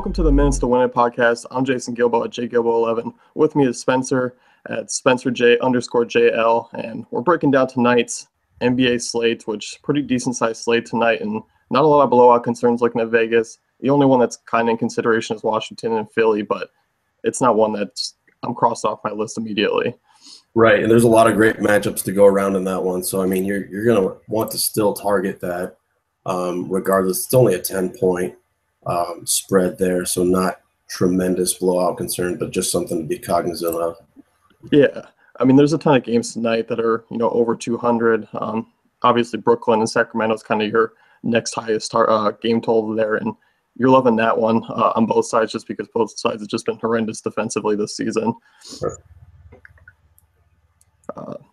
Welcome to the Minutes to Win It podcast. I'm Jason Gilbo at JGilbo11. With me is Spencer at SpencerJ_JL, and we're breaking down tonight's NBA slate, which is a pretty decent-sized slate tonight, and not a lot of blowout concerns looking at Vegas. The only one that's kind of in consideration is Washington and Philly, but it's not one that's I'm crossed off my list immediately. Right, and there's a lot of great matchups to go around in that one. So, I mean, you're going to want to still target that regardless. It's only a 10-point spread there, so not tremendous blowout concern, but just something to be cognizant of. Yeah, I mean, there's a ton of games tonight that are, over 200. Obviously, Brooklyn and Sacramento is kind of your next highest game total there, and you're loving that one on both sides just because both sides have just been horrendous defensively this season. Sure.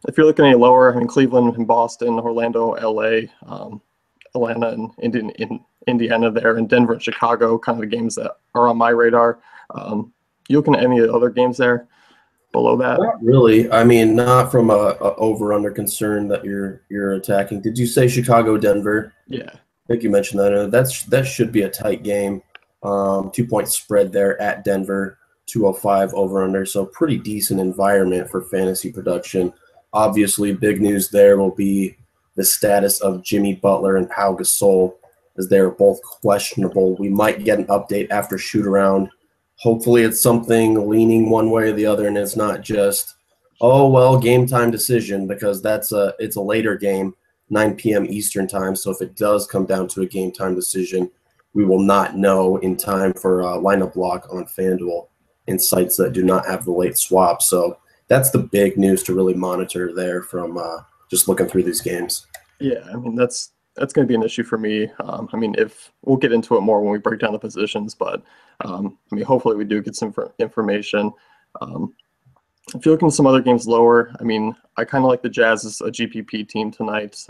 If you're looking any lower, I mean, Cleveland and Boston, Orlando, LA, Atlanta and Indiana there, and Denver and Chicago, kind of the games that are on my radar. You looking at any of the other games there below that? Not really. I mean, not from a over-under concern that you're attacking. Did you say Chicago, Denver? Yeah. I think you mentioned that. That should be a tight game. 2-point spread there at Denver, 205 over-under. So pretty decent environment for fantasy production. Obviously, big news there will be the status of Jimmy Butler and Pau Gasol, as they're both questionable. We might get an update after shoot-around. Hopefully it's something leaning one way or the other, and it's not just, game time decision, because it's a later game, 9 p.m. Eastern time. So if it does come down to a game time decision, we will not know in time for a lineup lock on FanDuel in sites that do not have the late swap. So that's the big news to really monitor there from just looking through these games. Yeah, I mean, that's going to be an issue for me. I mean, if we'll get into it more when we break down the positions, but I mean, hopefully we do get some information. If you're looking at some other games lower, I mean, I kind of like the Jazz as a GPP team tonight.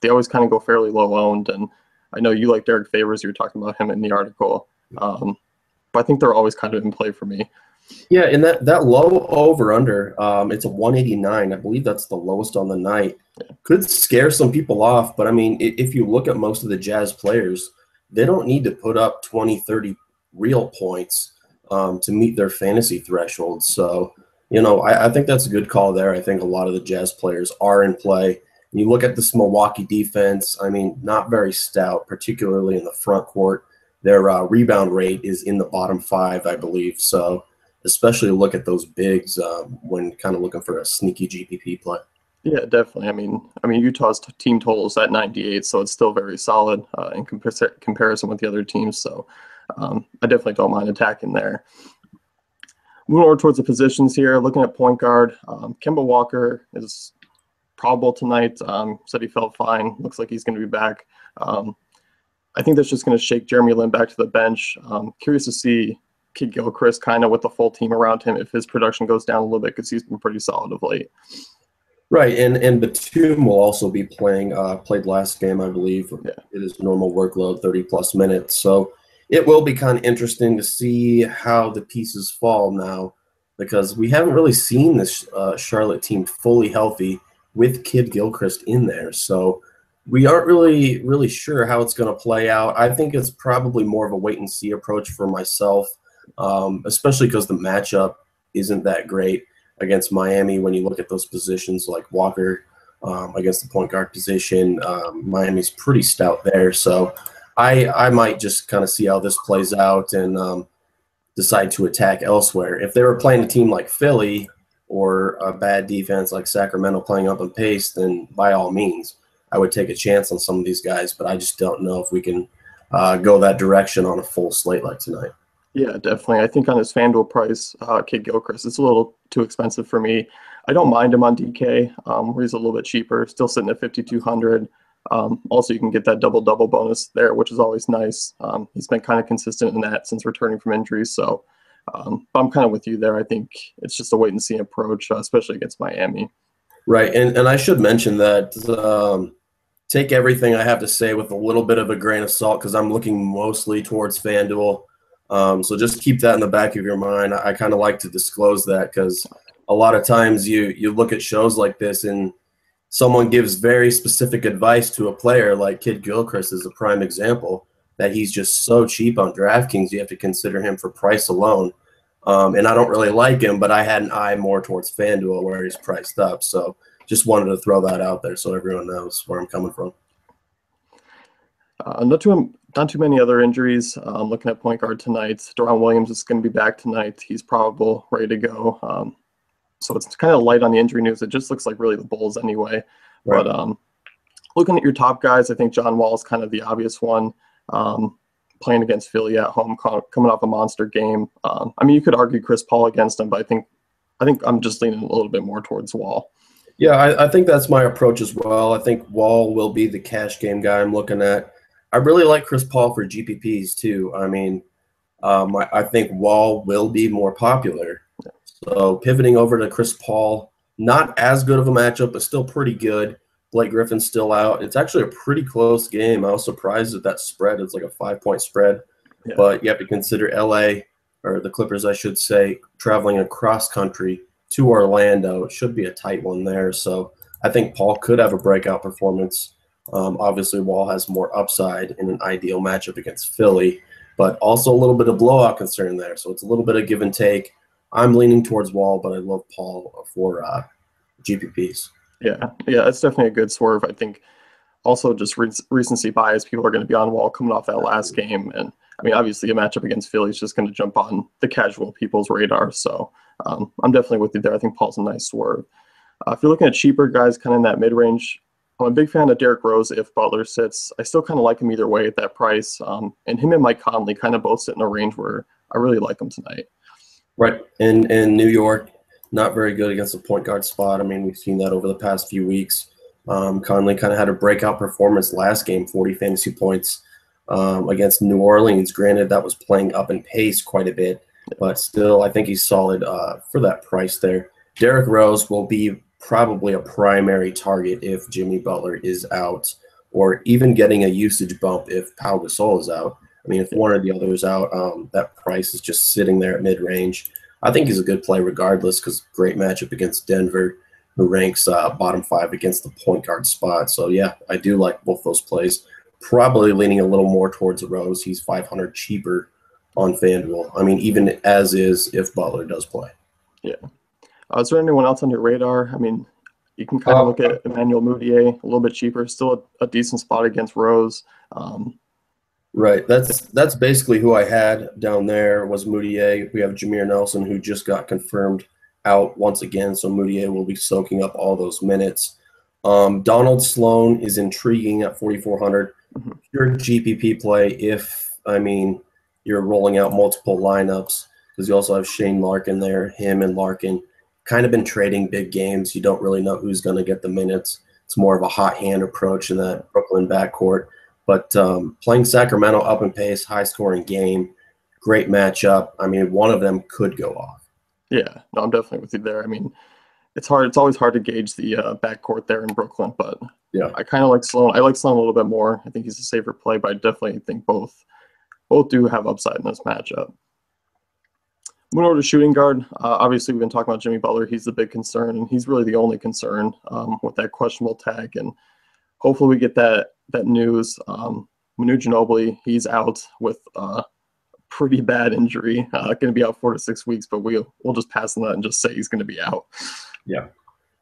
They always kind of go fairly low owned, and I know you like Derek Favors. You were talking about him in the article, but I think they're always kind of in play for me. Yeah, and that low over-under, it's a 189. I believe that's the lowest on the night. Yeah. Could scare some people off, but, I mean, if you look at most of the Jazz players, they don't need to put up 20, 30 real points to meet their fantasy threshold. So, I think that's a good call there. I think a lot of the Jazz players are in play. And you look at this Milwaukee defense, I mean, not very stout, particularly in the front court. Their rebound rate is in the bottom 5, I believe. So, especially look at those bigs when kind of looking for a sneaky GPP play. Yeah, definitely. I mean, Utah's team total is at 98, so it's still very solid in comparison with the other teams. So I definitely don't mind attacking there. Moving over towards the positions here, looking at point guard, Kemba Walker is probable tonight. Said he felt fine. Looks like he's going to be back. I think that's just going to shake Jeremy Lin back to the bench. Curious to see Kid Gilchrist kind of with the full team around him if his production goes down a little bit, because he's been pretty solid of late. Right, and Batum will also be played last game, I believe. Yeah. It is normal workload, 30-plus minutes. So it will be kind of interesting to see how the pieces fall now, because we haven't really seen this Charlotte team fully healthy with Kid Gilchrist in there. So we aren't really sure how it's going to play out. I think it's probably more of a wait-and-see approach for myself, especially because the matchup isn't that great against Miami. When you look at those positions like Walker against the point guard position, Miami's pretty stout there. So I might just kind of see how this plays out and decide to attack elsewhere. If they were playing a team like Philly or a bad defense like Sacramento playing up in pace, then by all means, I would take a chance on some of these guys. But I just don't know if we can go that direction on a full slate like tonight. Yeah, definitely. I think on his FanDuel price, Kid Gilchrist, it's a little too expensive for me. I don't mind him on DK, where he's a little bit cheaper, still sitting at 5,200. Also, you can get that double-double bonus there, which is always nice. He's been kind of consistent in that since returning from injuries. So I'm kind of with you there. I think it's just a wait-and-see approach, especially against Miami. Right, and I should mention that take everything I have to say with a little bit of a grain of salt, because I'm looking mostly towards FanDuel. So just keep that in the back of your mind. I kind of like to disclose that, because a lot of times you look at shows like this and someone gives very specific advice to a player, like Kid Gilchrist is a prime example, that he's just so cheap on DraftKings. You have to consider him for price alone. And I don't really like him, but I had an eye more towards FanDuel where he's priced up. So just wanted to throw that out there so everyone knows where I'm coming from. Not too many other injuries. Looking at point guard tonight, Deron Williams is going to be back tonight. He's probable, ready to go. So it's kind of light on the injury news. It just looks like really the Bulls anyway. Right. But looking at your top guys, I think John Wall is kind of the obvious one. Playing against Philly at home, coming off a monster game. I mean, you could argue Chris Paul against him, but I think I'm just leaning a little bit more towards Wall. Yeah, I think that's my approach as well. I think Wall will be the cash game guy I'm looking at. I really like Chris Paul for GPPs too. I mean, I think Wall will be more popular. So pivoting over to Chris Paul, not as good of a matchup, but still pretty good. Blake Griffin's still out. It's actually a pretty close game. I was surprised at that spread. It's like a 5-point spread. Yeah. But you have to consider LA, or the Clippers, I should say, traveling across country to Orlando. It should be a tight one there. So I think Paul could have a breakout performance. Obviously, Wall has more upside in an ideal matchup against Philly, but also a little bit of blowout concern there. So it's a little bit of give and take. I'm leaning towards Wall, but I love Paul for GPPs. Yeah, it's definitely a good swerve. I think also just recency bias. People are going to be on Wall coming off that last game. And, I mean, obviously a matchup against Philly is just going to jump on the casual people's radar. So I'm definitely with you there. I think Paul's a nice swerve. If you're looking at cheaper guys kind of in that mid-range, I'm a big fan of Derrick Rose if Butler sits. I still kind of like him either way at that price. And him and Mike Conley kind of both sit in a range where I really like them tonight. Right. In New York, not very good against the point guard spot. I mean, we've seen that over the past few weeks. Conley kind of had a breakout performance last game, 40 fantasy points against New Orleans. Granted, that was playing up in pace quite a bit, but still, I think he's solid for that price there. Derrick Rose will be probably a primary target if Jimmy Butler is out, or even getting a usage bump if Pau Gasol is out. I mean, if one or the other is out, that price is just sitting there at mid-range. I think he's a good play regardless because great matchup against Denver, who ranks bottom 5 against the point guard spot. So, yeah, I do like both those plays. Probably leaning a little more towards Rose. He's $500 cheaper on FanDuel. I mean, even as is if Butler does play. Yeah. Is there anyone else on your radar? I mean, you can kind of look at Emmanuel Mudiay, a little bit cheaper, still a decent spot against Rose. Right. That's basically who I had down there was Mudiay. We have Jameer Nelson, who just got confirmed out once again, so Mudiay will be soaking up all those minutes. Donald Sloan is intriguing at 4,400. Your GPP play if, I mean, you're rolling out multiple lineups because you also have Shane Larkin there, him and Larkin. Kind of been trading big games. You don't really know who's going to get the minutes. It's more of a hot hand approach in that Brooklyn backcourt. But playing Sacramento up in pace, high-scoring game, great matchup. I mean, one of them could go off. Yeah, no, I'm definitely with you there. I mean, it's hard. It's always hard to gauge the backcourt there in Brooklyn, but yeah, I kind of like Sloan. I like Sloan a little bit more. I think he's a safer play, but I definitely think both do have upside in this matchup. Moving over to shooting guard, obviously we've been talking about Jimmy Butler. He's the big concern, and he's really the only concern with that questionable tag. And hopefully we get that news. Manu Ginobili, he's out with a pretty bad injury. Going to be out 4 to 6 weeks, but we'll just pass on that and just say he's going to be out. Yeah.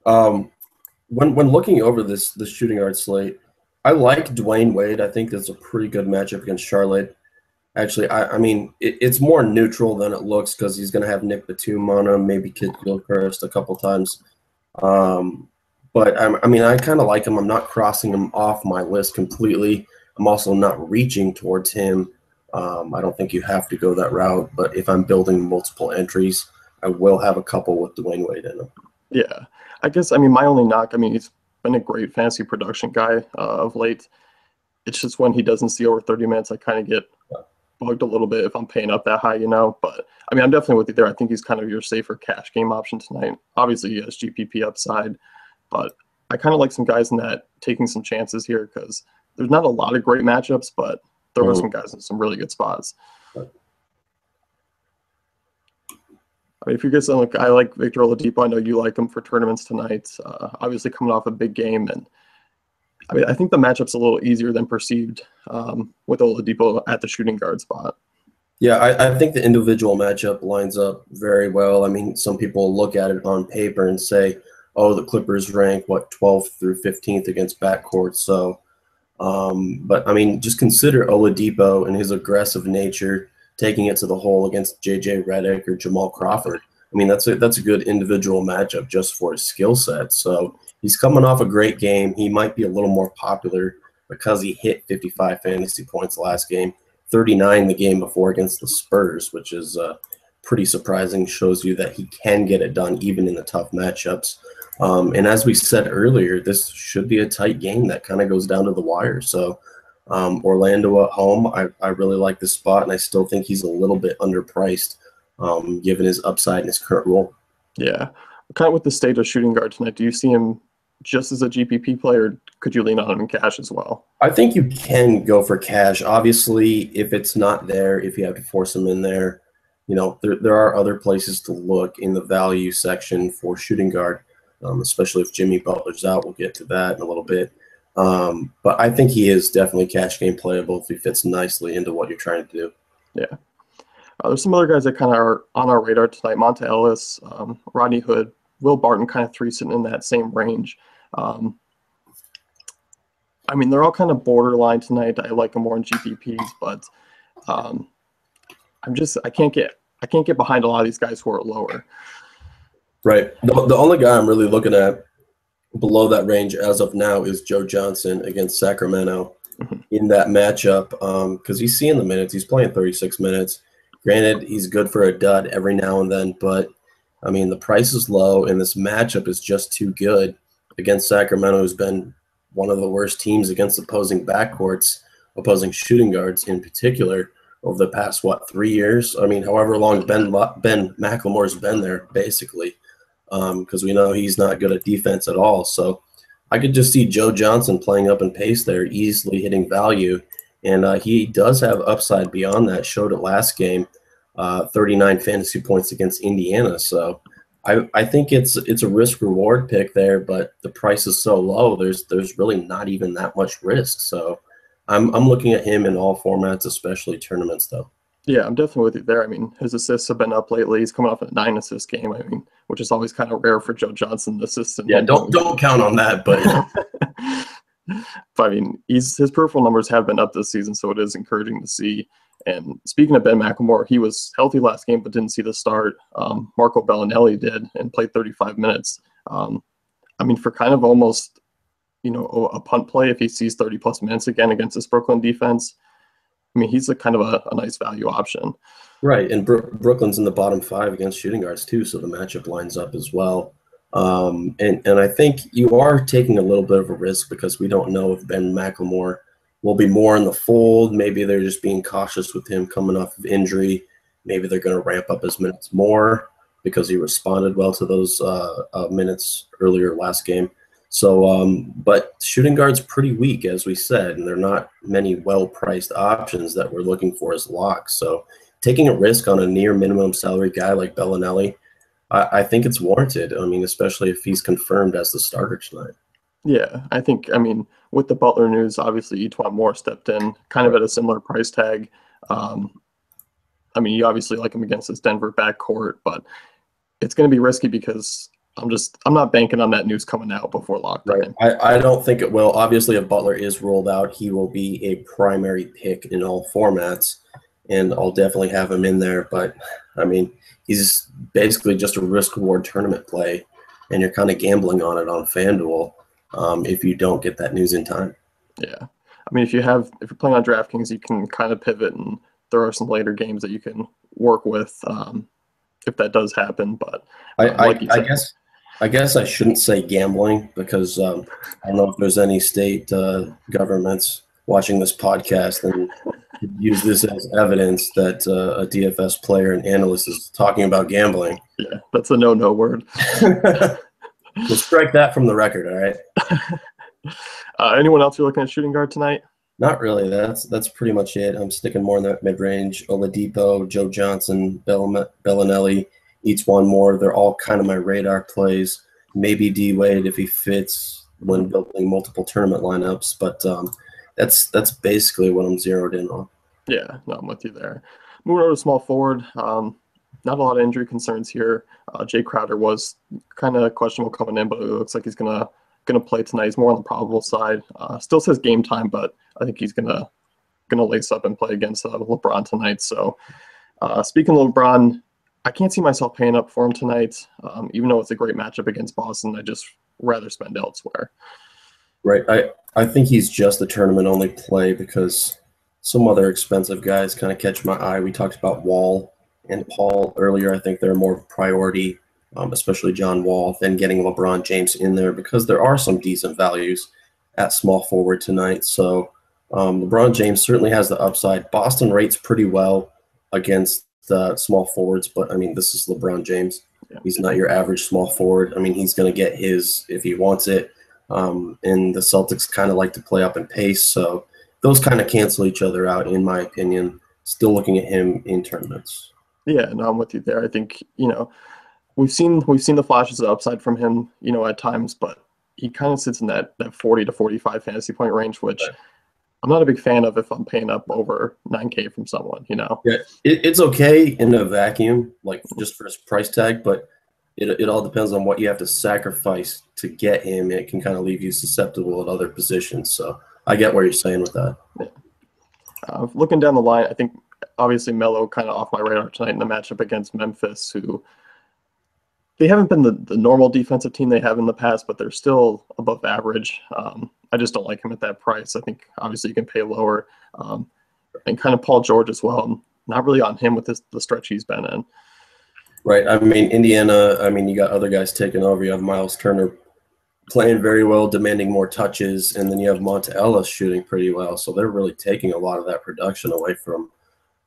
When looking over this shooting guard slate, I like Dwayne Wade. I think that's a pretty good matchup against Charlotte. Actually, I mean, it's more neutral than it looks because he's going to have Nick Batum on him, maybe Kid Gilchrist a couple times. But I mean, I kind of like him. I'm not crossing him off my list completely. I'm also not reaching towards him. I don't think you have to go that route. But if I'm building multiple entries, I will have a couple with Dwayne Wade in them. Yeah, I guess, I mean, my only knock, I mean, he's been a great fantasy production guy of late. It's just when he doesn't see over 30 minutes, I kind of get bugged a little bit if I'm paying up that high, you know. But, I mean, I'm definitely with you there. I think he's kind of your safer cash game option tonight. Obviously, he has GPP upside. But I kind of like some guys in that taking some chances here because there's not a lot of great matchups, but there are some guys in some really good spots. I mean, if you get some, I like Victor Oladipo. I know you like him for tournaments tonight. Obviously coming off a big game, and I mean, I think the matchup's a little easier than perceived with Oladipo at the shooting guard spot. Yeah, I think the individual matchup lines up very well. I mean, some people look at it on paper and say, oh, the Clippers rank, 12th through 15th against backcourt. So, but I mean, just consider Oladipo and his aggressive nature taking it to the hole against J.J. Redick or Jamal Crawford. I mean, that's a good individual matchup just for his skill set. So he's coming off a great game. He might be a little more popular because he hit 55 fantasy points last game. 39 the game before against the Spurs, which is pretty surprising. Shows you that he can get it done even in the tough matchups. And as we said earlier, this should be a tight game that kind of goes down to the wire. So Orlando at home, I really like this spot, and I still think he's a little bit underpriced given his upside and his current role. Yeah. Kind of with the state of shooting guard tonight, do you see him just as a GPP player? Could you lean on him in cash as well? I think you can go for cash. Obviously, if it's not there, if you have to force him in there, there are other places to look in the value section for shooting guard, especially if Jimmy Butler's out. We'll get to that in a little bit. But I think he is definitely cash game playable if he fits nicely into what you're trying to do. Yeah. There's some other guys that kind of are on our radar tonight. Monta Ellis, Rodney Hood, Will Barton, kind of three sitting in that same range. I mean, they're all kind of borderline tonight. I like them more in GPPs, but I can't get behind a lot of these guys who are lower. Right. The only guy I'm really looking at below that range as of now is Joe Johnson against Sacramento in that matchup because he's seeing the minutes. He's playing 36 minutes. Granted, he's good for a dud every now and then, but I mean, the price is low, and this matchup is just too good against Sacramento, who's been one of the worst teams against opposing backcourts, opposing shooting guards in particular, over the past, 3 years? I mean, however long Ben McLemore's been there, basically, because we know he's not good at defense at all. So I could just see Joe Johnson playing up in pace there, easily hitting value, and he does have upside beyond that. Showed it last game. 39 fantasy points against Indiana. So I think it's a risk reward pick there, but the price is so low. There's really not even that much risk. So I'm looking at him in all formats, especially tournaments though. Yeah, I'm definitely with you there. I mean, his assists have been up lately. He's coming off a 9-assist game. I mean, which is always kind of rare for Joe Johnson, assistant. Yeah, don't count on that, but but I mean, his peripheral numbers have been up this season, so it is encouraging to see. And speaking of Ben McLemore, he was healthy last game but didn't see the start. Marco Bellinelli did and played 35 minutes. I mean, for kind of almost, a punt play if he sees 30-plus minutes again against this Brooklyn defense, I mean, he's a kind of a nice value option. Right, and Brooklyn's in the bottom 5 against shooting guards too, so the matchup lines up as well. And I think you are taking a little bit of a risk because we don't know if Ben McLemore will be more in the fold. Maybe they're just being cautious with him coming off of injury. Maybe they're going to ramp up his minutes more because he responded well to those minutes earlier last game. So, but shooting guard's pretty weak, as we said, and there are not many well-priced options that we're looking for as locks. So taking a risk on a near minimum salary guy like Bellinelli, I think it's warranted. I mean, especially if he's confirmed as the starter tonight. Yeah, I think, with the Butler news, obviously Etwan Moore stepped in kind of at a similar price tag. You obviously like him against this Denver backcourt, but it's going to be risky because I'm not banking on that news coming out before lockdown. Right. I don't think it will. Obviously, if Butler is ruled out, he will be a primary pick in all formats, and I'll definitely have him in there. But, he's basically just a risk-reward tournament play, and you're kind of gambling on it on FanDuel. If you don't get that news in time. Yeah. If you're playing on DraftKings, you can kind of pivot, and there are some later games that you can work with if that does happen. But I guess I shouldn't say gambling because I don't know if there's any state governments watching this podcast and use this as evidence that a DFS player and analyst is talking about gambling. Yeah, that's a no word. We'll strike that from the record, all right? Anyone else you're looking at shooting guard tonight? Not really. That's pretty much it. I'm sticking more in that mid-range. Oladipo, Joe Johnson, Bellinelli, each one more. They're all kind of my radar plays. Maybe D-Wade if he fits when building multiple tournament lineups. But that's basically what I'm zeroed in on. Yeah, no, I'm with you there. Moving over to small forward, not a lot of injury concerns here. Jay Crowder was kind of questionable coming in, but it looks like he's gonna play tonight. He's more on the probable side. Still says game time, but I think he's gonna lace up and play against LeBron tonight. So speaking of LeBron, I can't see myself paying up for him tonight, even though it's a great matchup against Boston. I just rather spend elsewhere. Right. I think he's just a tournament only play because some other expensive guys kind of catch my eye. We talked about Wall and Paul earlier. I think they're more priority, especially John Wall, than getting LeBron James in there because there are some decent values at small forward tonight. So LeBron James certainly has the upside. Boston rates pretty well against the small forwards, but I mean, this is LeBron James. Yeah. He's not your average small forward. I mean, he's going to get his if he wants it. And the Celtics kind of like to play up in pace. So those kind of cancel each other out, in my opinion. Still looking at him in tournaments. Yeah, no, I'm with you there. I think, we've seen the flashes of upside from him, at times, but he kind of sits in that 40 to 45 fantasy point range, which I'm not a big fan of if I'm paying up over 9K from someone, Yeah, it's okay in a vacuum, like just for his price tag, but it all depends on what you have to sacrifice to get him. It can kind of leave you susceptible at other positions. So I get what you're saying with that. Yeah. Looking down the line, I think obviously Melo kind of off my radar tonight in the matchup against Memphis, who they haven't been the normal defensive team they have in the past, but they're still above average. I just don't like him at that price. I think obviously you can pay lower. And kind of Paul George as well. I'm not really on him with the stretch he's been in. Right. I mean, Indiana, you got other guys taking over. You have Miles Turner playing very well, demanding more touches, and then you have Monta Ellis shooting pretty well. So they're really taking a lot of that production away from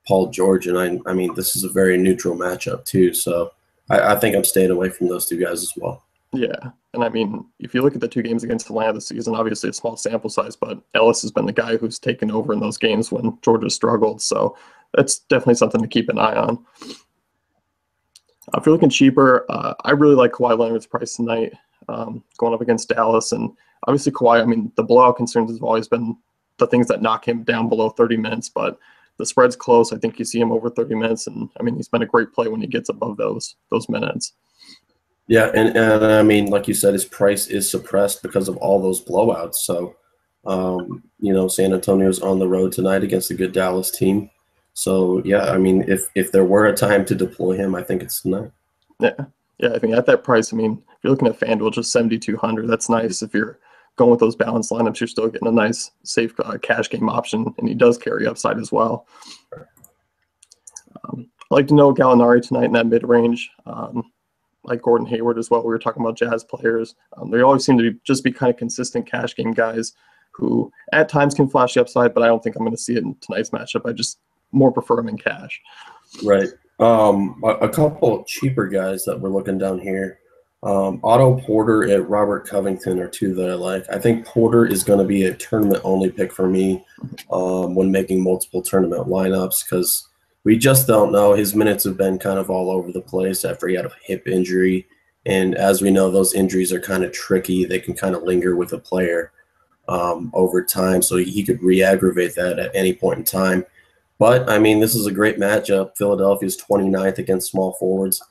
Paul George. And I mean, this is a very neutral matchup too. So I think I'm staying away from those two guys as well. Yeah. And I mean, if you look at the two games against Atlanta this season, obviously a small sample size, but Ellis has been the guy who's taken over in those games when Georgia struggled. So that's definitely something to keep an eye on. If you're looking cheaper, I really like Kawhi Leonard's price tonight, going up against Dallas. And obviously Kawhi, I mean, the blowout concerns have always been the things that knock him down below 30 minutes, but the spread's close. I think you see him over 30 minutes, and I mean, he's been a great play when he gets above those minutes. Yeah, and I mean, like you said, his price is suppressed because of all those blowouts. So, San Antonio's on the road tonight against a good Dallas team. So, yeah, I mean, if there were a time to deploy him, I think it's tonight. Yeah, I think at that price, I mean, if you're looking at FanDuel, just 7,200, that's nice. If you're going with those balanced lineups, you're still getting a nice, safe cash game option, and he does carry upside as well. I like to know Gallinari tonight in that mid-range. Like Gordon Hayward as well. We were talking about Jazz players. They always seem to be kind of consistent cash game guys who at times can flash the upside, but I don't think I'm going to see it in tonight's matchup. I just more prefer them in cash. Right. A couple of cheaper guys that we're looking down here. Otto Porter and Robert Covington are two that I like. I think Porter is going to be a tournament-only pick for me when making multiple tournament lineups because we just don't know. His minutes have been kind of all over the place after he had a hip injury. And as we know, those injuries are kind of tricky. They can kind of linger with a player over time. So he could re-aggravate that at any point in time. But, I mean, this is a great matchup. Philadelphia's 29th against small forwards.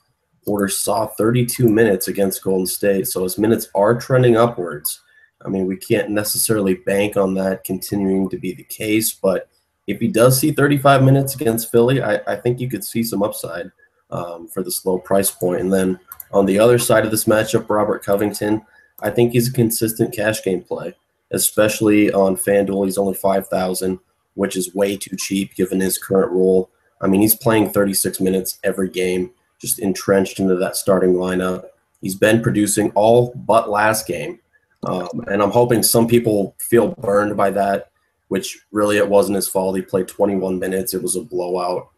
Porter saw 32 minutes against Golden State. So his minutes are trending upwards. I mean, we can't necessarily bank on that continuing to be the case, but if he does see 35 minutes against Philly, I think you could see some upside for this low price point. And then on the other side of this matchup, Robert Covington, I think he's a consistent cash game play, especially on FanDuel. He's only $5,000, which is way too cheap given his current role. I mean, he's playing 36 minutes every game, just entrenched into that starting lineup. He's been producing all but last game. And I'm hoping some people feel burned by that, which really it wasn't his fault. He played 21 minutes. It was a blowout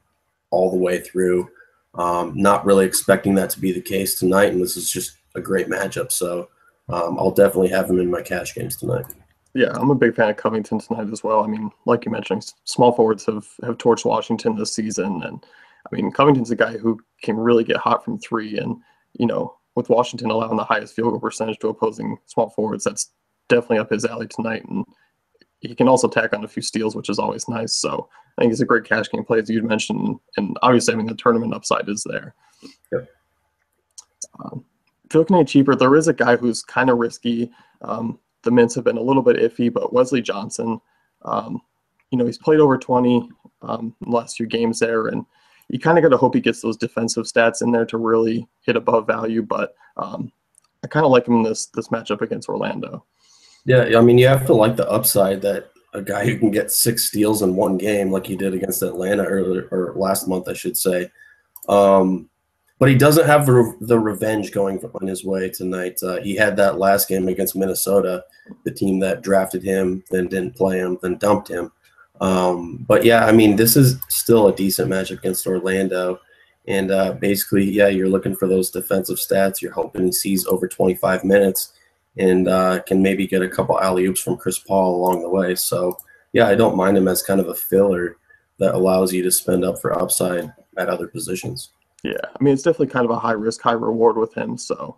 all the way through. Not really expecting that to be the case tonight, and this is just a great matchup. So I'll definitely have him in my cash games tonight. Yeah, I'm a big fan of Covington tonight as well. I mean, like you mentioned, small forwards have torched Washington this season. And, I mean, Covington's a guy who can really get hot from three. And, with Washington allowing the highest field goal percentage to opposing small forwards, that's definitely up his alley tonight, and he can also tack on a few steals, which is always nice. So I think it's a great cash game play, as you'd mentioned, and obviously, I mean, the tournament upside is there. Yep. If you're looking at cheaper, there is a guy who's kind of risky. The mints have been a little bit iffy, but Wesley Johnson, he's played over 20 in the last few games there, and you kind of got to hope he gets those defensive stats in there to really hit above value. But I kind of like him in this matchup against Orlando. Yeah, I mean, you have to like the upside that a guy who can get 6 steals in one game, like he did against Atlanta earlier or last month, I should say. But he doesn't have the revenge going on his way tonight. He had that last game against Minnesota, the team that drafted him, then didn't play him, then dumped him. But yeah, I mean, this is still a decent matchup against Orlando. And basically, yeah, you're looking for those defensive stats. You're hoping he sees over 25 minutes and can maybe get a couple alley-oops from Chris Paul along the way. So, yeah, I don't mind him as kind of a filler that allows you to spend up for upside at other positions. Yeah, I mean, it's definitely kind of a high risk, high reward with him. So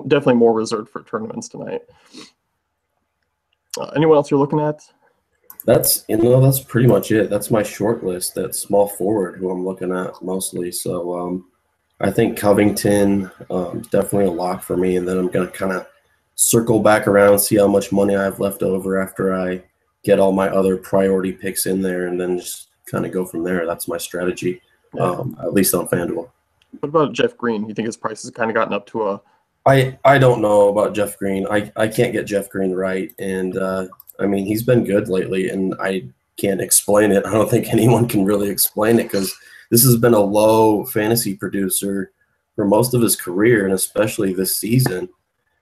definitely more reserved for tournaments tonight. Anyone else you're looking at? That's pretty much it. That's my short list. That small forward who I'm looking at mostly. So I think Covington is definitely a lock for me. And then I'm going to kind of circle back around, see how much money I have left over after I get all my other priority picks in there, and then just kind of go from there. That's my strategy. Yeah. At least on FanDuel. What about Jeff Green? You think his price has kind of gotten up to a... I don't know about Jeff Green. I can't get Jeff Green right. And, I mean, he's been good lately, and I can't explain it. I don't think anyone can really explain it because this has been a low fantasy producer for most of his career, and especially this season.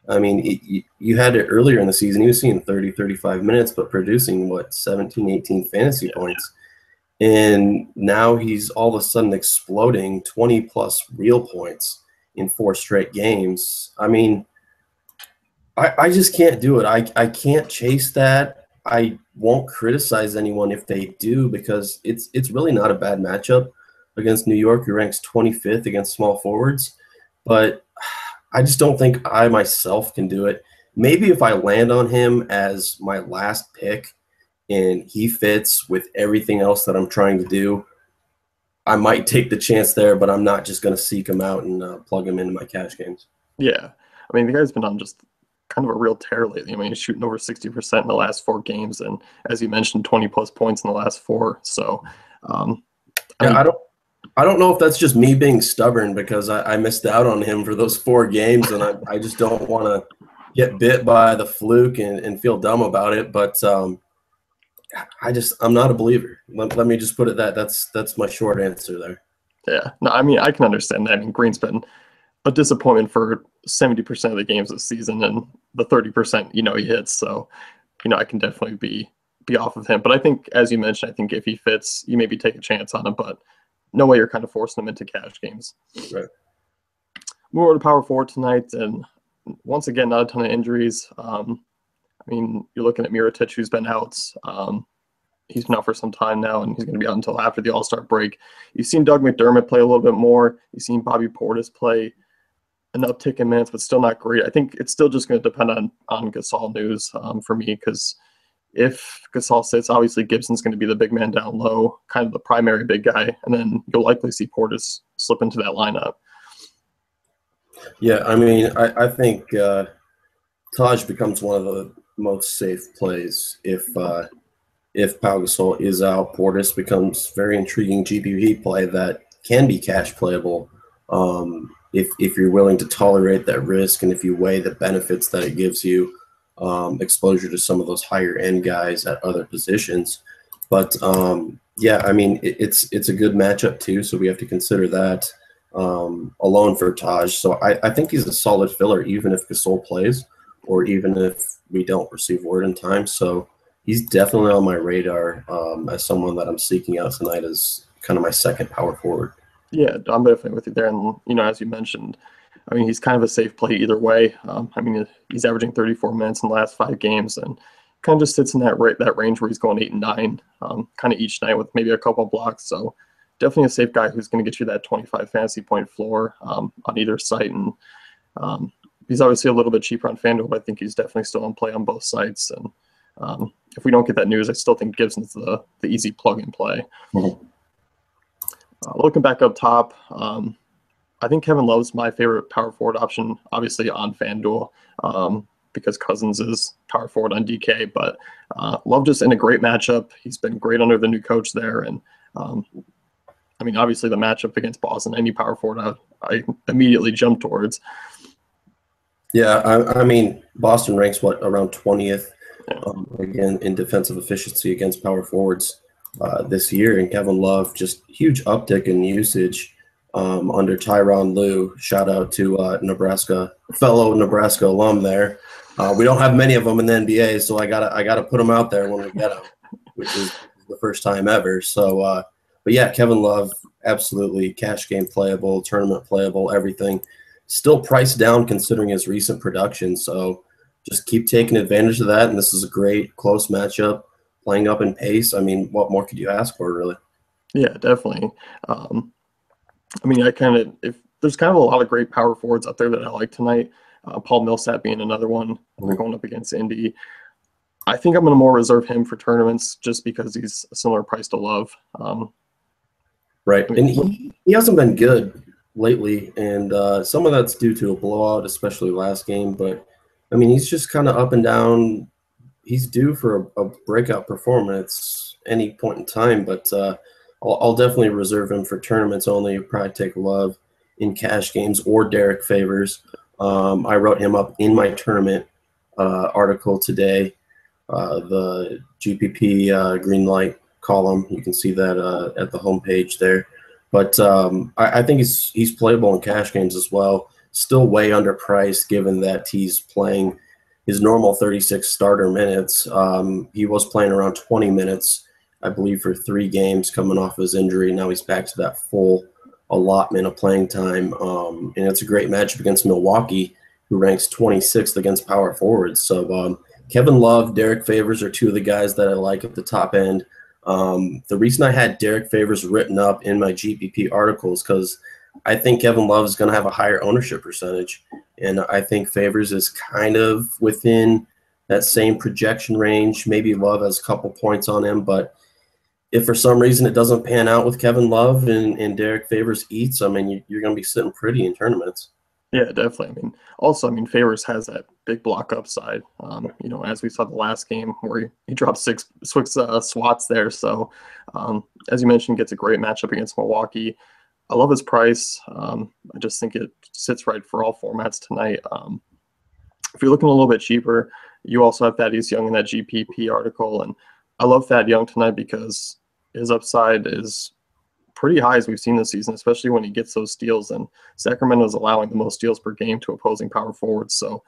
I mean, you had it earlier in the season. He was seeing 30, 35 minutes, but producing, 17, 18 fantasy points. And now he's all of a sudden exploding 20-plus real points in 4 straight games. I mean, I just can't do it. I can't chase that. I won't criticize anyone if they do because it's really not a bad matchup against New York, who ranks 25th against small forwards. But I just don't think I myself can do it. Maybe if I land on him as my last pick and he fits with everything else that I'm trying to do, I might take the chance there, but I'm not just going to seek him out and plug him into my cash games. Yeah. I mean, the guy's been on just kind of a real tear lately. I mean, he's shooting over 60% in the last 4 games, and as you mentioned, 20-plus points in the last 4. So, I don't know if that's just me being stubborn because I missed out on him for those 4 games, and I just don't want to get bit by the fluke and feel dumb about it. But I'm not a believer. Let me just put it that's my short answer there. Yeah, no, I mean, I can understand that. I mean, Green's been a disappointment for 70% of the games this season, and the 30%, he hits. So, I can definitely be off of him. But I think, as you mentioned, I think if he fits, you maybe take a chance on him, but no way you're kind of forcing him into cash games. Right. Move over to power forward tonight, and once again, not a ton of injuries. I mean, you're looking at Mirotic, who's been out. He's been out for some time now, and he's going to be out until after the All-Star break. You've seen Doug McDermott play a little bit more. You've seen Bobby Portis play an uptick in minutes, but still not great. I think it's still just going to depend on Gasol news for me, because if Gasol sits, obviously Gibson's going to be the big man down low, kind of the primary big guy, and then you'll likely see Portis slip into that lineup. Yeah, I mean, I think Taj becomes one of the most safe plays if Pau Gasol is out. Portis becomes very intriguing GPP play that can be cash playable if you're willing to tolerate that risk and if you weigh the benefits that it gives you, exposure to some of those higher end guys at other positions. But yeah, I mean, it's a good matchup too, so we have to consider that alone for Taj. So I think he's a solid filler even if Gasol plays or even if we don't receive word in time. So he's definitely on my radar as someone that I'm seeking out tonight as kind of my second power forward. Yeah, I'm definitely with you there. And, as you mentioned, I mean, he's kind of a safe play either way. I mean, he's averaging 34 minutes in the last 5 games and kind of just sits in that range where he's going 8 and 9 kind of each night with maybe a couple of blocks. So definitely a safe guy who's going to get you that 25 fantasy point floor on either site. And He's obviously a little bit cheaper on FanDuel, but I think he's definitely still in play on both sites. And if we don't get that news, I still think Gibson's the easy plug and play. Mm-hmm. Looking back up top, I think Kevin Love's my favorite power forward option, obviously on FanDuel, because Cousins is power forward on DK. But Love just in a great matchup. He's been great under the new coach there. And I mean, obviously the matchup against Boston, any power forward I immediately jump towards. Yeah, I mean, Boston ranks, around 20th, again, in defensive efficiency against power forwards this year. And Kevin Love, just huge uptick in usage under Tyronn Lue. Shout out to fellow Nebraska alum there. We don't have many of them in the NBA, so I gotta put them out there when we get them, which is the first time ever. So, but yeah, Kevin Love, absolutely cash game playable, tournament playable, everything. Still priced down considering his recent production. So just keep taking advantage of that. And this is a great close matchup, playing up in pace. I mean, what more could you ask for, really? Yeah, definitely. I mean, if there's kind of a lot of great power forwards out there that I like tonight, Paul Millsap being another one, going up against Indy. I think I'm going to more reserve him for tournaments just because he's a similar price to Love. Right. And he hasn't been good lately, and some of that's due to a blowout, especially last game. But, I mean, he's just kind of up and down. He's due for a breakout performance any point in time, but I'll definitely reserve him for tournaments only. Probably take Love in cash games or Derek Favors. I wrote him up in my tournament article today, the GPP green light column. You can see that at the homepage there. But I think he's playable in cash games as well. Still way underpriced given that he's playing his normal 36 starter minutes. He was playing around 20 minutes, I believe, for 3 games coming off his injury. Now he's back to that full allotment of playing time. And it's a great matchup against Milwaukee, who ranks 26th against power forwards. So Kevin Love, Derek Favors are 2 of the guys that I like at the top end. The reason I had Derek Favors written up in my GPP articles because I think Kevin Love is going to have a higher ownership percentage, and I think Favors is kind of within that same projection range. Maybe Love has a couple points on him, but if for some reason it doesn't pan out with Kevin Love and Derek Favors eats, I mean, you're going to be sitting pretty in tournaments. Yeah, definitely. I mean, Favors has that big block upside. As we saw the last game where he dropped six swats there. So, as you mentioned, gets a great matchup against Milwaukee. I love his price. I just think it sits right for all formats tonight. If you're looking a little bit cheaper, you also have Thaddeus Young in that GPP article, and I love Thad Young tonight because his upside is pretty high as we've seen this season, especially when he gets those steals. And Sacramento is allowing the most steals per game to opposing power forwards. So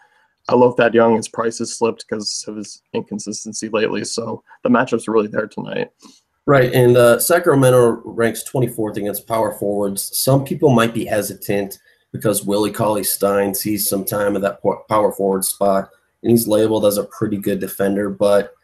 I love Thad Young. His price has slipped because of his inconsistency lately. So the matchup's really there tonight. Right, and Sacramento ranks 24th against power forwards. Some people might be hesitant because Willie Cauley-Stein sees some time at that power forward spot, and he's labeled as a pretty good defender. But,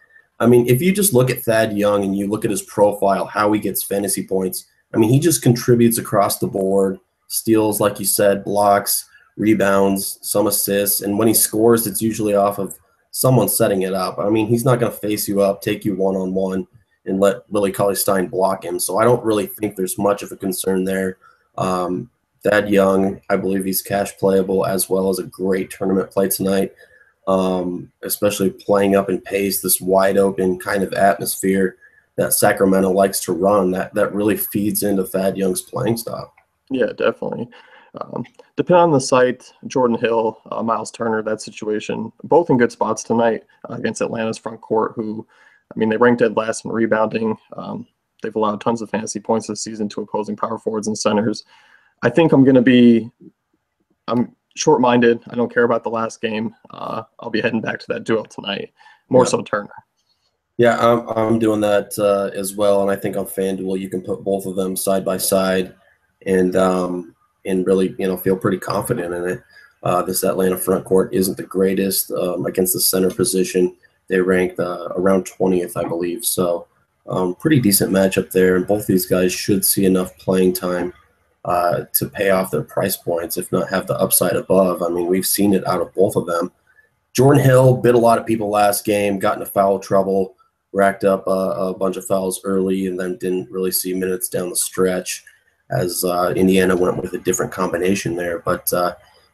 I mean, if you just look at Thad Young and you look at his profile, how he gets fantasy points, I mean, he just contributes across the board, steals, like you said, blocks, rebounds, some assists, and when he scores, it's usually off of someone setting it up. I mean, he's not going to face you up, take you one-on-one, and let Willie Cauley-Stein block him. So I don't really think there's much of a concern there. Thad Young, I believe he's cash playable as well as a great tournament play tonight, especially playing up in pace, this wide open kind of atmosphere that Sacramento likes to run. That really feeds into Thad Young's playing style. Yeah, definitely. Depending on the site, Jordan Hill, Miles Turner, that situation, both in good spots tonight against Atlanta's front court, who, I mean, they ranked dead last in rebounding. They've allowed tons of fantasy points this season to opposing power forwards and centers. I think I'm short-minded. I don't care about the last game. I'll be heading back to that duo tonight, more so Turner. Yeah, I'm doing that as well, and I think on FanDuel you can put both of them side by side, and really feel pretty confident in it. This Atlanta front court isn't the greatest against the center position. They ranked around 20th, I believe. So pretty decent matchup there, and both these guys should see enough playing time to pay off their price points, if not have the upside above. I mean, we've seen it out of both of them. Jordan Hill bit a lot of people last game, got into foul trouble, racked up a bunch of fouls early, and then didn't really see minutes down the stretch as Indiana went with a different combination there. But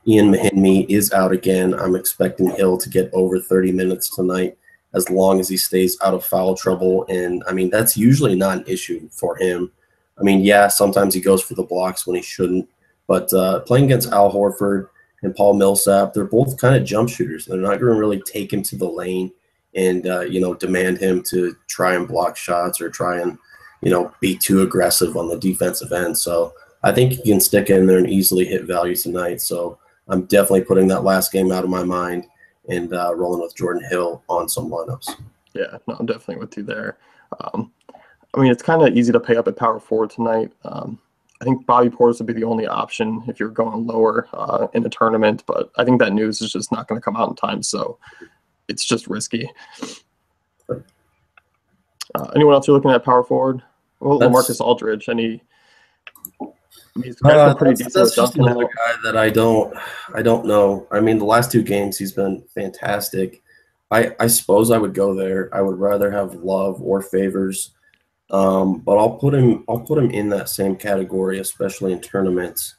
Ian Mahinmi is out again. I'm expecting Hill to get over 30 minutes tonight as long as he stays out of foul trouble. And, I mean, that's usually not an issue for him. I mean, yeah, sometimes he goes for the blocks when he shouldn't. But playing against Al Horford and Paul Millsap, they're both kind of jump shooters. They're not going to really take him to the lane and, demand him to try and block shots or try and, be too aggressive on the defensive end. So I think he can stick in there and easily hit value tonight. So I'm definitely putting that last game out of my mind and rolling with Jordan Hill on some lineups. Yeah, no, I'm definitely with you there. I mean, it's kind of easy to pay up at power forward tonight. I think Bobby Portis would be the only option if you're going lower in a tournament, but I think that news is just not going to come out in time, so it's just risky. Anyone else you're looking at power forward? Well, LaMarcus Aldridge, he's been pretty decent. That's just another guy that I don't know. I mean, the last 2 games he's been fantastic. I suppose I would go there. I would rather have Love or Favors, but I'll put him in that same category, especially in tournaments.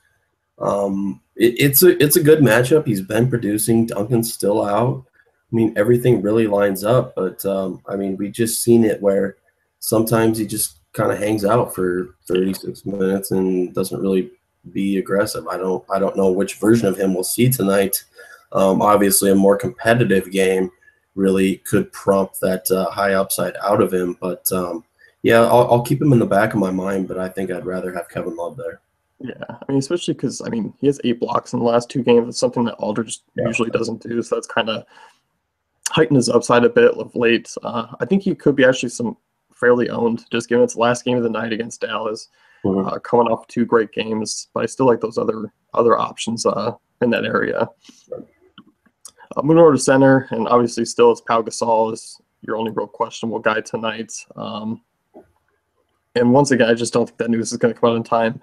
It's a good matchup. He's been producing. Duncan's still out. I mean, everything really lines up, but I mean, we just seen it where sometimes he just kind of hangs out for 36 minutes and doesn't really be aggressive. I don't know which version of him we'll see tonight. Obviously, a more competitive game really could prompt that high upside out of him. But yeah, I'll keep him in the back of my mind. But I think I'd rather have Kevin Love there. Yeah, I mean, especially because he has 8 blocks in the last 2 games. It's something that Aldridge usually doesn't do. So that's kind of heightened his upside a bit of late. I think he could be actually some fairly owned, just given its last game of the night against Dallas, coming off 2 great games. But I still like those other options in that area. Moving over to center, and obviously still it's Pau Gasol is your only real questionable guy tonight. And once again, I just don't think that news is going to come out in time.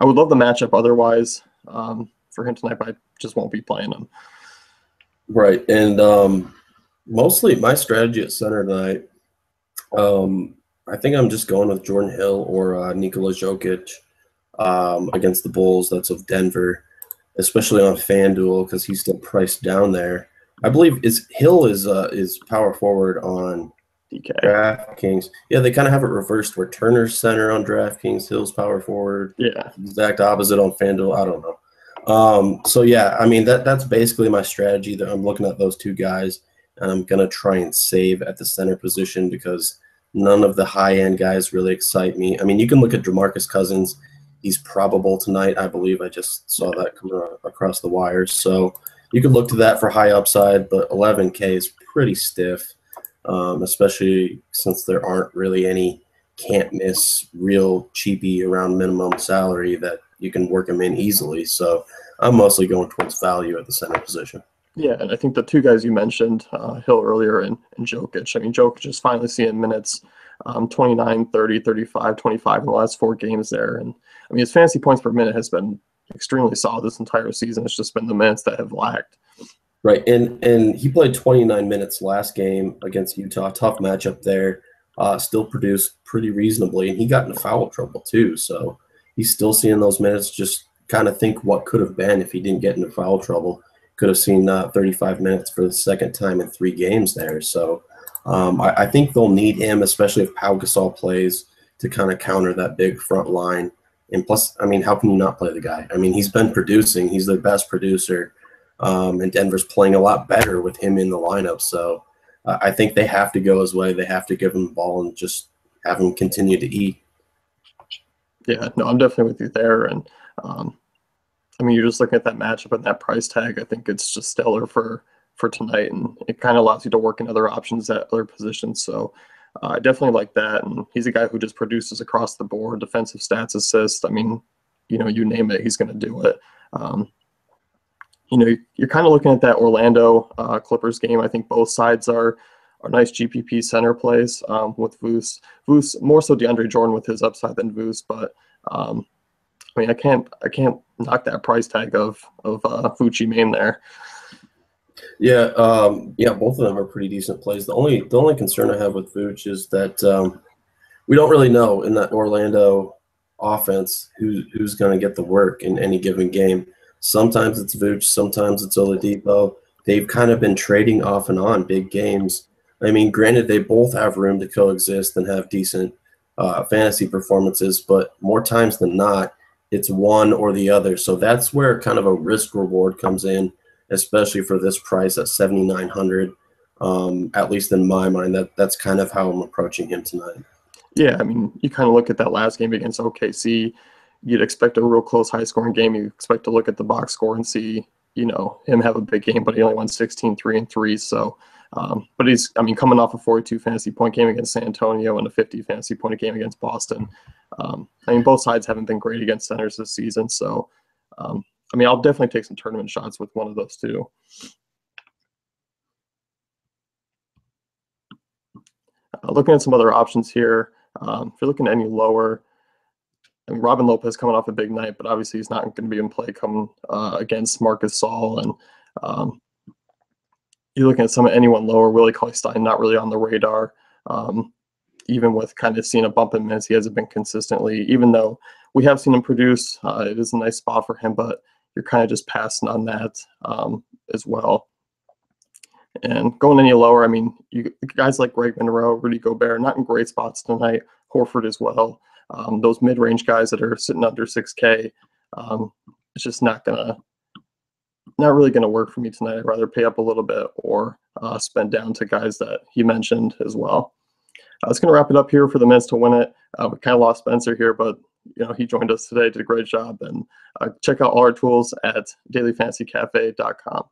I would love the matchup otherwise for him tonight, but I just won't be playing him. Right, and mostly my strategy at center tonight, I think I'm just going with Jordan Hill or Nikola Jokic against the Bulls. That's of Denver, especially on FanDuel because he's still priced down there. I believe Hill is power forward on DraftKings. Yeah, they kind of have it reversed where Turner's center on DraftKings, Hill's power forward. Yeah, exact opposite on FanDuel. I don't know. So yeah, I mean that's basically my strategy. That I'm looking at those 2 guys, and I'm gonna try and save at the center position because none of the high-end guys really excite me. I mean, you can look at DeMarcus Cousins. He's probable tonight, I believe. I just saw that coming across the wires. So you could look to that for high upside, but 11K is pretty stiff, especially since there aren't really any can't-miss real cheapie around minimum salary that you can work them in easily. So I'm mostly going towards value at the center position. Yeah, and I think the 2 guys you mentioned, Hill earlier and Jokic. I mean, Jokic is finally seeing minutes, 29, 30, 35, 25 in the last 4 games there. And, I mean, his fantasy points per minute has been extremely solid this entire season. It's just been the minutes that have lacked. Right, and he played 29 minutes last game against Utah. Tough matchup there. Still produced pretty reasonably, and he got into foul trouble too. So he's still seeing those minutes. Just kind of think what could have been if he didn't get into foul trouble. Could have seen 35 minutes for the second time in 3 games there. So I think they'll need him, especially if Pau Gasol plays, to kind of counter that big front line. And plus, I mean, how can you not play the guy? I mean, he's been producing. He's their best producer. And Denver's playing a lot better with him in the lineup. So I think they have to go his way. They have to give him the ball and just have him continue to eat. Yeah, no, I'm definitely with you there. And I mean, you're just looking at that matchup and that price tag. I think it's just stellar for tonight, and it kind of allows you to work in other options at other positions. So I definitely like that. And he's a guy who just produces across the board, defensive stats, assists. I mean, you name it, he's going to do it. You're kind of looking at that Orlando Clippers game. I think both sides are nice GPP center plays with Vooch. Vooch, more so DeAndre Jordan with his upside than Vooch, but I I mean, I can't knock that price tag of Fucci Main there. Yeah, yeah, both of them are pretty decent plays. The only concern I have with Vooch is that we don't really know in that Orlando offense who's going to get the work in any given game. Sometimes it's Vooch, sometimes it's Oladipo. They've kind of been trading off and on big games. I mean, granted, they both have room to coexist and have decent fantasy performances, but more times than not, it's one or the other. So that's where kind of a risk reward comes in, especially for this price at 7,900. At least in my mind, that's kind of how I'm approaching him tonight. Yeah, I mean, you kind of look at that last game against OKC. You'd expect a real close, high-scoring game. You expect to look at the box score and see, him have a big game, but he only won 16, 3 and 3. So, but he's, I mean, coming off a 42 fantasy point game against San Antonio and a 50 fantasy point game against Boston. I mean, both sides haven't been great against centers this season. So, I mean, I'll definitely take some tournament shots with one of those two. Looking at some other options here. If you're looking any lower, I mean, Robin Lopez coming off a big night, but obviously he's not going to be in play coming against Marcus Saul. And you're looking at anyone lower. Willie Cauley-Stein not really on the radar. Even with kind of seeing a bump in minutes, he hasn't been consistently. Even though we have seen him produce, it is a nice spot for him, but you're kind of just passing on that as well. And going any lower, I mean, guys like Greg Monroe, Rudy Gobert, not in great spots tonight. Horford as well. Those mid-range guys that are sitting under 6K, it's just not really gonna work for me tonight. I'd rather pay up a little bit or spend down to guys that he mentioned as well. That's gonna wrap it up here for the minutes to win it. We kind of lost Spencer here, but he joined us today, did a great job. And check out all our tools at dailyfantasycafe.com.